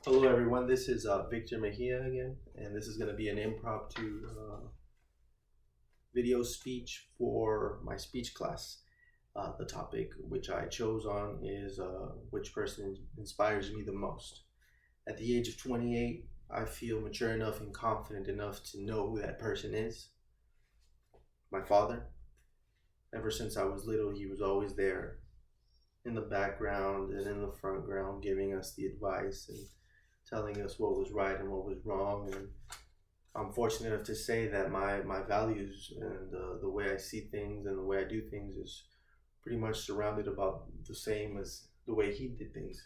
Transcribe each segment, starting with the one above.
Hello, everyone. This is Victor Mejia again, and this is going to be an impromptu video speech for my speech class. The topic which I chose on is which person inspires me the most. At the age of 28, I feel mature enough and confident enough to know who that person is. My father. Ever since I was little, he was always there in the background and in the front ground, giving us the advice and telling us what was right and what was wrong. And I'm fortunate enough to say that my values and the way I see things and the way I do things is pretty much surrounded about the same as the way he did things.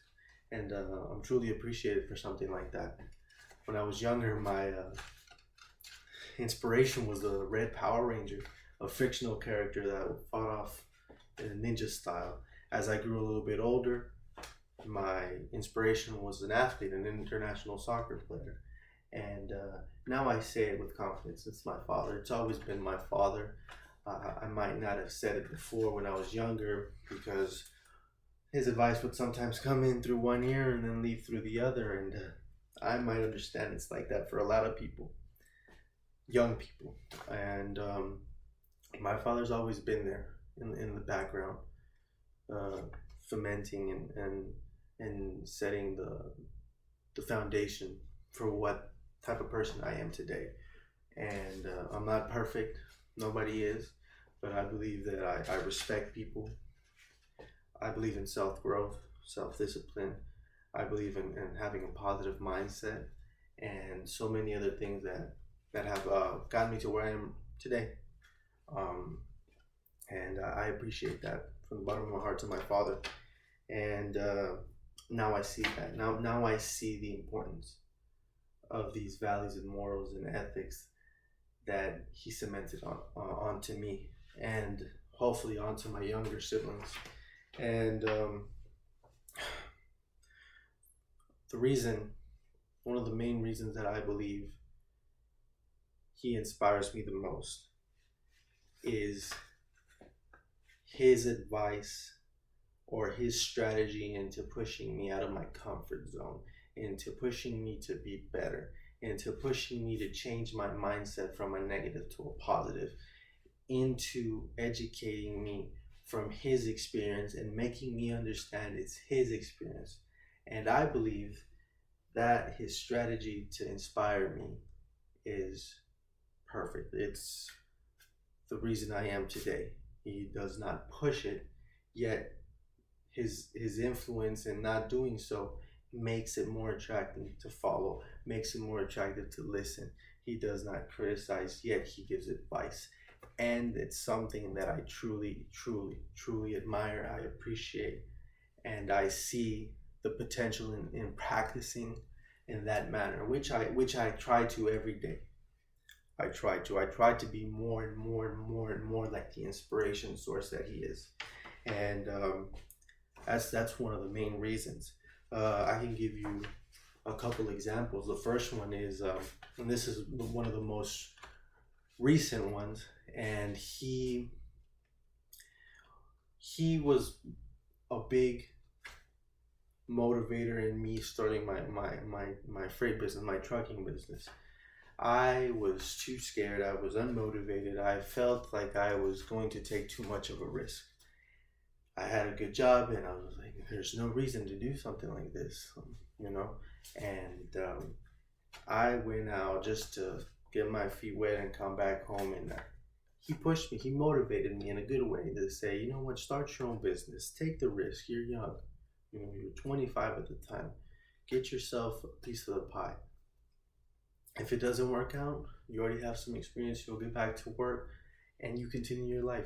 And I'm truly appreciated for something like that. When I was younger, my inspiration was the Red Power Ranger, a fictional character that fought off in a ninja style. As I grew a little bit older, my inspiration was an athlete, an international soccer player. And now I say it with confidence. It's my father. It's always been my father. I might not have said it before when I was younger because his advice would sometimes come in through one ear and then leave through the other. And I might understand it's like that for a lot of people, young people. And my father's always been there in the background, fomenting and setting the foundation for what type of person I am today. And I'm not perfect, nobody is, but I believe that I respect people. I believe in self growth, self discipline. I believe in having a positive mindset and so many other things that have gotten me to where I am today. Um, and I appreciate that from the bottom of my heart to my father. And now I see that. Now I see the importance of these values and morals and ethics that he cemented onto me and hopefully onto my younger siblings. And the reason, one of the main reasons that I believe he inspires me the most is his advice or his strategy into pushing me out of my comfort zone, into pushing me to be better, into pushing me to change my mindset from a negative to a positive, into educating me from his experience and making me understand it's his experience. And I believe that his strategy to inspire me is perfect. It's the reason I am today. He does not push it, yet his influence in not doing so makes it more attractive to follow, makes it more attractive to listen. He does not criticize, yet he gives advice. And it's something that I truly, truly, truly admire, I appreciate, and I see the potential in practicing in that manner, which I try to every day. I try to be more and more and more and more like the inspiration source that he is. And that's one of the main reasons. I can give you a couple examples. The first one is, and this is one of the most recent ones, and he was a big motivator in me starting my freight business, my trucking business. I was too scared. I was unmotivated. I felt like I was going to take too much of a risk. I had a good job, and I was like, "There's no reason to do something like this," you know. And I went out just to get my feet wet and come back home. And he pushed me. He motivated me in a good way to say, "You know what? Start your own business. Take the risk. You're young. You know, you're 25 at the time. Get yourself a piece of the pie. If it doesn't work out, you already have some experience. You'll get back to work, and you continue your life."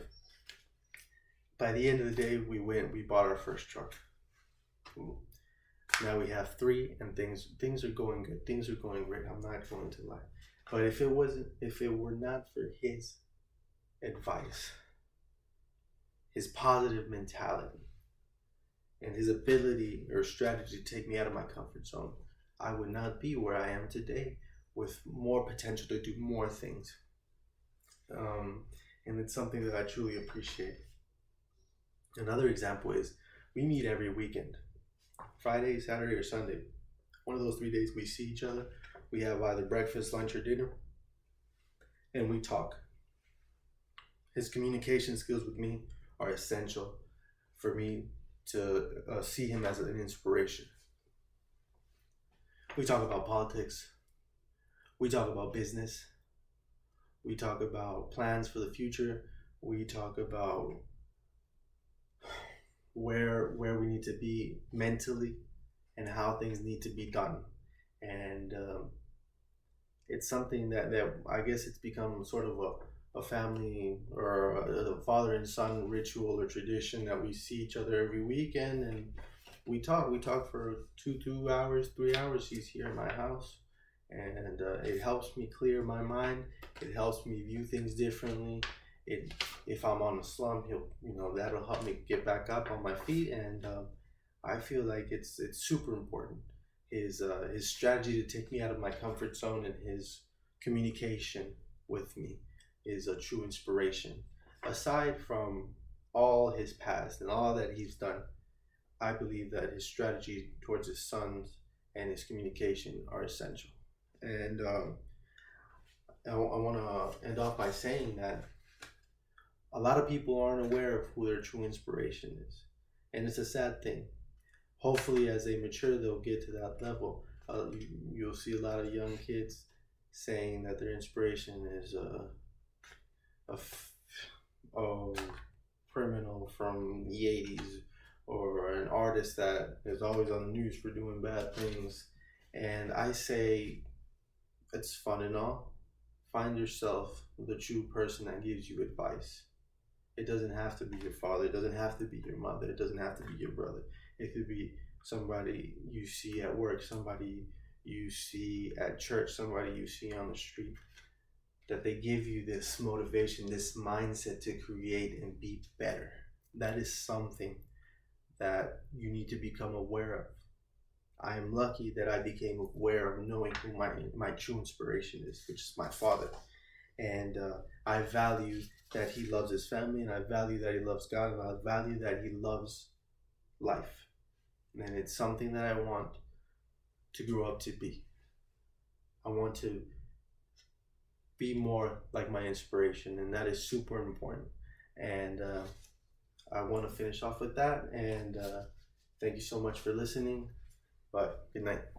By the end of the day, we bought our first truck. Ooh. Now we have three, and things are going good. Things are going great. I'm not going to lie. But if it were not for his advice, his positive mentality, and his ability or strategy to take me out of my comfort zone, I would not be where I am today with more potential to do more things. And it's something that I truly appreciate. Another example is we meet every weekend, Friday, Saturday, or Sunday. One of those 3 days we see each other, we have either breakfast, lunch, or dinner, and we talk. His communication skills with me are essential for me to see him as an inspiration. We talk about politics, we talk about business, we talk about plans for the future, we talk about where we need to be mentally and how things need to be done. And it's something that I guess it's become sort of a family or a father and son ritual or tradition that we see each other every weekend, and we talk for 2 hours, 3 hours. He's here in my house, and it helps me clear my mind. It helps me view things differently. If I'm on a slump, that'll help me get back up on my feet, and I feel like it's super important. His strategy to take me out of my comfort zone and his communication with me is a true inspiration. Aside from all his past and all that he's done, I believe that his strategy towards his sons and his communication are essential. And I want to end off by saying that a lot of people aren't aware of who their true inspiration is, and it's a sad thing. Hopefully, as they mature, they'll get to that level. You'll see a lot of young kids saying that their inspiration is a criminal from the 80s, or an artist that is always on the news for doing bad things. And I say, it's fun and all. Find yourself the true person that gives you advice. It doesn't have to be your father. It doesn't have to be your mother. It doesn't have to be your brother. It could be somebody you see at work, somebody you see at church, somebody you see on the street. That they give you this motivation, this mindset to create and be better. That is something that you need to become aware of. I am lucky that I became aware of knowing who my true inspiration is, which is my father. And I value that he loves his family, and I value that he loves God, and I value that he loves life. And it's something that I want to grow up to be. I want to be more like my inspiration, and that is super important. And I want to finish off with that, and thank you so much for listening, but good night.